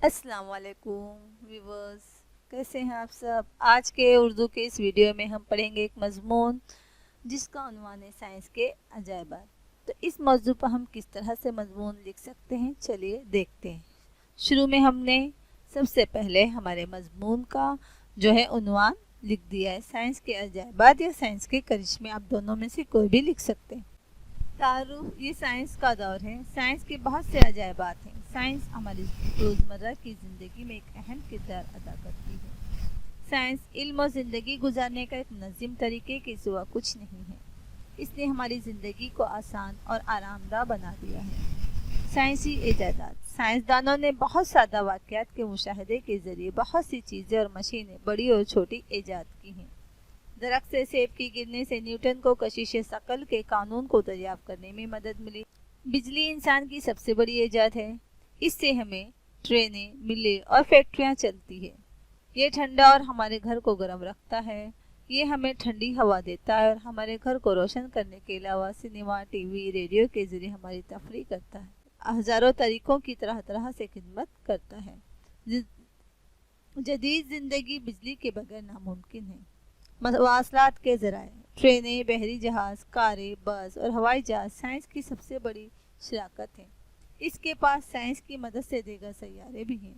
अस्सलाम वालेकुम व्यूवर्स, कैसे हैं आप सब। आज के उर्दू के इस वीडियो में हम पढ़ेंगे एक मजमून जिसका उन्वान है साइंस के अजायबात। तो इस मौजू पर हम किस तरह से मजमून लिख सकते हैं, चलिए देखते हैं। शुरू में हमने सबसे पहले हमारे मजमून का जो है उन्वान लिख दिया है, साइंस के अजायबात या साइंस के करिश्मे, आप दोनों में से कोई भी लिख सकते हैं। तारुफ, ये साइंस का दौर है। साइंस के बहुत से अजायबात हैं। साइंस हमारी रोज़मर्रा की ज़िंदगी में एक अहम किरदार अदा करती है। साइंस इल्म और ज़िंदगी गुजारने का एक मुनज़्ज़म तरीके के सिवा कुछ नहीं है। इसने हमारी ज़िंदगी को आसान और आरामदा बना दिया है। साइंसी इजादात, साइंसदानों ने बहुत सादा वाक़यात के मुशाहदे के ज़रिए बहुत सी चीज़ें और मशीनें बड़ी और छोटी ईजाद की हैं। दरख्त से सेब की गिरने से न्यूटन को कशिश शकल के कानून को दरियाफ्त करने में मदद मिली। बिजली इंसान की सबसे बड़ी ईजाद है। इससे हमें ट्रेनें, मिलें और फैक्ट्रियां चलती है। ये ठंडा और हमारे घर को गर्म रखता है। ये हमें ठंडी हवा देता है और हमारे घर को रोशन करने के अलावा सिनेमा, टीवी, रेडियो के जरिए हमारी तफरीह करता है। हज़ारों तरीक़ों की तरह तरह से खिदमत करता है। जदीद ज़िंदगी बिजली के बगैर नामुमकिन है। मवासलात के ज़राए, ट्रेनें, बहरी जहाज़, कारें, बस और हवाई जहाज़ साइंस की सबसे बड़ी शराकत है। इसके पास साइंस की मदद से दीगर सैयारे भी हैं।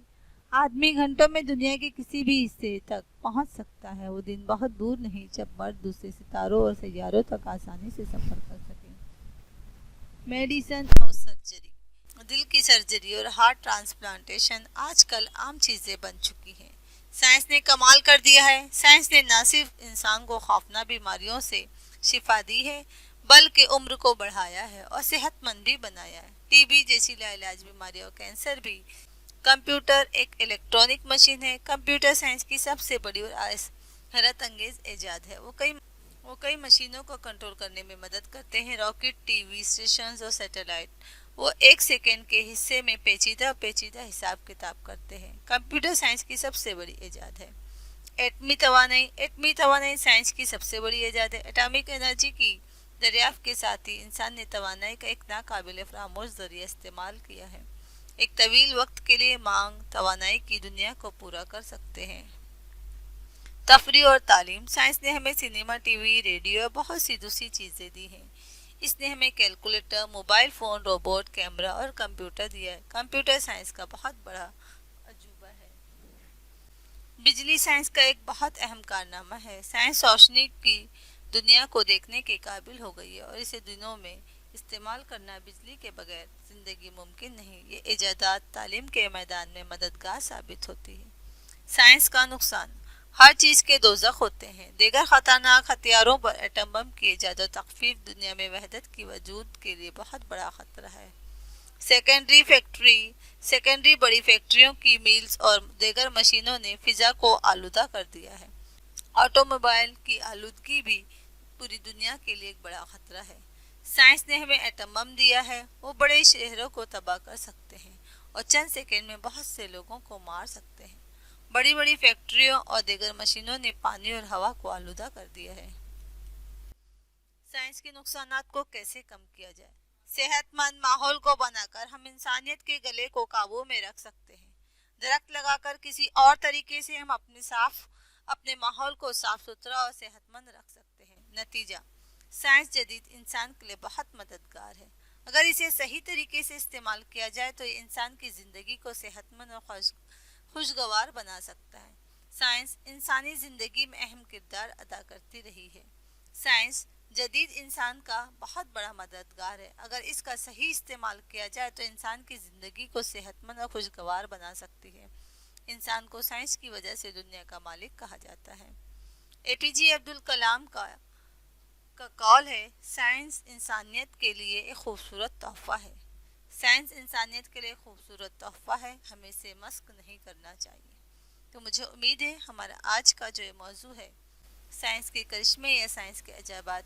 आदमी घंटों में दुनिया के किसी भी हिस्से तक पहुंच सकता है। वो दिन बहुत दूर नहीं जब मर्द दूसरे सितारों और सैयारों तक आसानी से सफ़र कर सकें। मेडिसन और सर्जरी, दिल की सर्जरी और हार्ट ट्रांसप्लांटेशन आजकल आम चीज़ें बन चुकी हैं। साइंस ने कमाल कर दिया है। साइंस ने न सिर्फ इंसान को खौफनाक बीमारियों से शिफा दी है, बल्कि उम्र को बढ़ाया है और सेहतमंद भी बनाया है। टीबी जैसी लाइलाज बीमारियों, कैंसर भी। कंप्यूटर एक इलेक्ट्रॉनिक मशीन है। कंप्यूटर साइंस की सबसे बड़ी और हैरत अंगेज ईजाद है। वो कई मशीनों को कंट्रोल करने में मदद करते हैं। रॉकेट, टीवी स्टेशन और सैटेलाइट वो एक सेकेंड के हिस्से में पेचीदा हिसाब किताब करते हैं। कंप्यूटर साइंस की सबसे बड़ी ईजाद है। एटमी तवानाई साइंस की सबसे बड़ी ईजाद है। एटॉमिक एनर्जी की दरियाफ्त के साथ ही इंसान ने तवानाई का एक नाकाबिल फरामोश जरिया इस्तेमाल किया है। एक तवील वक्त के लिए मांग तवानाई की दुनिया को पूरा कर सकते हैं। तफरीह और तालीम, साइंस ने हमें सिनेमा, टीवी, रेडियो, बहुत सी दूसरी चीज़ें दी हैं। इसने हमें calculator, mobile phone, robot, camera और कंप्यूटर दिया है। कंप्यूटर साइंस का बहुत बड़ा अजूबा है। बिजली साइंस का एक बहुत अहम कारनामा है। साइंस रोशनी की दुनिया को देखने के काबिल हो गई है और इसे दिनों में इस्तेमाल करना बिजली के बगैर ज़िंदगी मुमकिन नहीं। ये इजादात तालीम के मैदान में मददगार साबित होती है। साइंस का नुकसान, हर चीज़ के दोज़ख होते हैं। दीगर खतरनाक हथियारों पर एटम बम की इजाद और तख्फीफ दुनिया में वहदत की वजूद के लिए बहुत बड़ा खतरा है। सेकेंडरी बड़ी फैक्ट्रियों की मिल्स और दीगर मशीनों ने फिजा को आलूदा कर दिया है। ऑटोमोबाइल की आलूदगी भी पूरी दुनिया के लिए एक बड़ा खतरा है। साइंस ने हमें एटम बम दिया है। वो बड़े शहरों को तबाह कर सकते हैं और चंद सेकंड में बहुत से लोगों को मार सकते हैं। बड़ी बड़ी फैक्ट्रियों और दीगर मशीनों ने पानी और हवा को आलूदा कर दिया है। साइंस के नुकसानात को कैसे कम किया जाए। सेहतमंद माहौल को बनाकर हम इंसानियत के गले को काबू में रख सकते हैं। दरख्त लगाकर किसी और तरीके से हम अपने माहौल को साफ सुथरा और सेहतमंद रख सकते हैं। नतीजा, साइंस जदीद इंसान के लिए बहुत मददगार है। अगर इसे सही तरीके से इस्तेमाल किया जाए तो ये इंसान की ज़िंदगी को सेहतमंद और खुशगवार बना सकता है। साइंस इंसानी ज़िंदगी में अहम किरदार अदा करती रही है। साइंस जदीद इंसान का बहुत बड़ा मददगार है। अगर इसका सही इस्तेमाल किया जाए तो इंसान की ज़िंदगी को सेहतमंद और खुशगवार बना सकती है। इंसान को साइंस की वजह से दुनिया का मालिक कहा जाता है। एपीजे अब्दुल कलाम का कॉल है, साइंस इंसानियत के लिए एक खूबसूरत तोहफा है। साइंस इंसानियत के लिए खूबसूरत तोहफा है, हमें इसे मस्क नहीं करना चाहिए। तो मुझे उम्मीद है हमारा आज का जो मौजू है साइंस के करिश्मे या साइंस के अजायबात,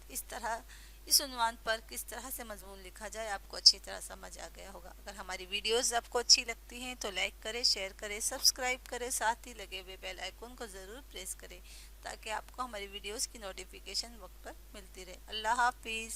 इस उन्वान पर किस तरह से मजमून लिखा जाए आपको अच्छी तरह समझ आ गया होगा। अगर हमारी वीडियोस आपको अच्छी लगती हैं तो लाइक करें, शेयर करें, सब्सक्राइब करें, साथ ही लगे हुए बेल आइकन को ज़रूर प्रेस करें ताकि आपको हमारी वीडियोस की नोटिफिकेशन वक्त पर मिलती रहे। अल्लाह हाफिज़।